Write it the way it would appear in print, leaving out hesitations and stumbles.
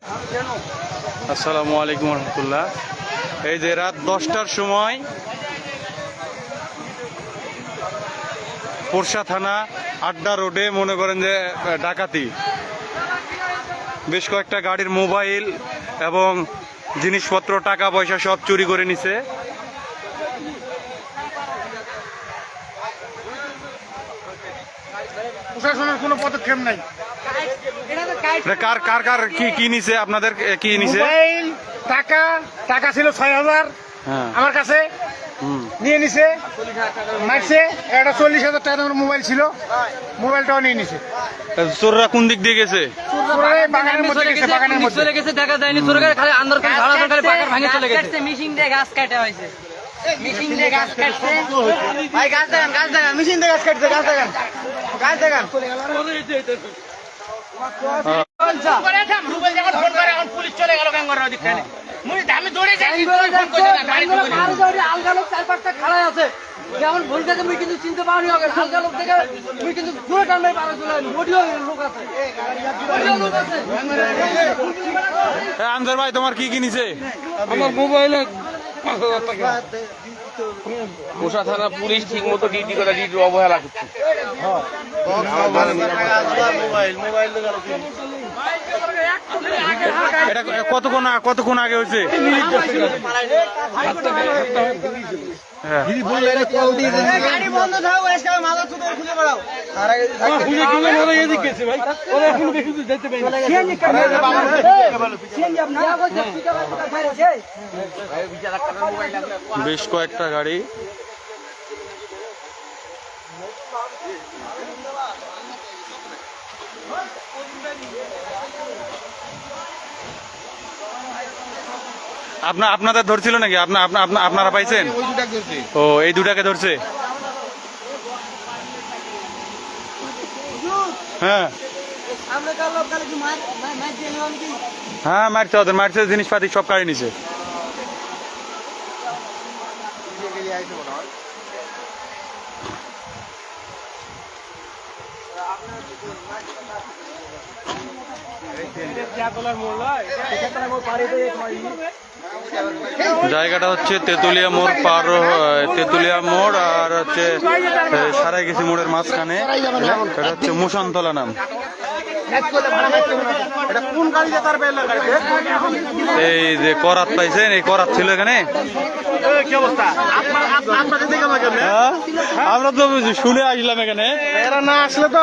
আসসালামু আলাইকুম রহমতুল্লাহ। এই যে রাত 10টার সময় পোরশা থানা আড্ডা রোডে মনে করেন যে ডাকাতি, বেশ কয়েকটা গাড়ির মোবাইল এবং জিনিসপত্র টাকা পয়সা সব চুরি করে নিছে। প্রশাসনের কোনো পদক্ষেপ নাই। কার কার কার কি নিছে? আপনাদের কি নিছে? মোবাইল, টাকা ছিল 6,000 আমার কাছে, নিয়ে নিছে। মারছে একটা 40,000 টাকার মোবাইল ছিল, মোবাইলটাও নিয়ে নিছে। চোররা কোন দিক দিয়ে গেছে? বাগানের মধ্যে গেছে, বাগানের মধ্যে চলে গেছে। দেখা যায়নি চোরকে, খালি আন্দার করে ধারা ধরে পাকার ভাঙে চলে গেছে। মেশিন দিয়ে গাছ কাটা হয়েছে, মেশিন দিয়ে গাছ কাটছে। ভাই গাছ দেখান, মেশিন দিয়ে গাছ কাটছে, গাছ দেখান। পুলিশ চলে গেল গাঙ্গর ওদিক থেকে। আমি দৌড়ে যাই, আলগা লোক 4-5টা খাড়া আছে। যেমন ভুল গেছে মুই কিন্তু চিনতে পারিনি। আলগা লোক থেকে মুই কিন্তু দূরে টানবে পারা চলে বডিও লোক আছে, আনজার ভাই তোমার কি নিছে? আমার মোবাইলে 5,000 টাকা। পোষা থানা পুলিশ ঠিক মতো ডিউটি করে, ডিউটির অবহেলা করছে। এটা কতক্ষণ আগে হয়েছে? গাড়ি বন্ধ থাকো, এসে মাথা চুদে খুঁজে বেড়াও। বেশ কয়েকটা গাড়ি। আপনাদের ধরছিল নাকি? আপনারা পাইছেন? ও, এই দুটাকে ধরছে। হ্যাঁ হ্যাঁ, মারছে, ওদের মারছে, জিনিসপাতি সব কাড়ি নিছে। জায়গাটা হচ্ছে তেতুলিয়া মোড় পার, তেতুলিয়া মোড় আর হচ্ছে সারাইগেছি মোড়ের মাঝখানে। এটা হচ্ছে মুসানতলা নাম। এই যে করাত পাইছেন, এই করাত ছিল এখানে। আমরা তো শুনে আসলাম এখানে, এরা না আসলে তো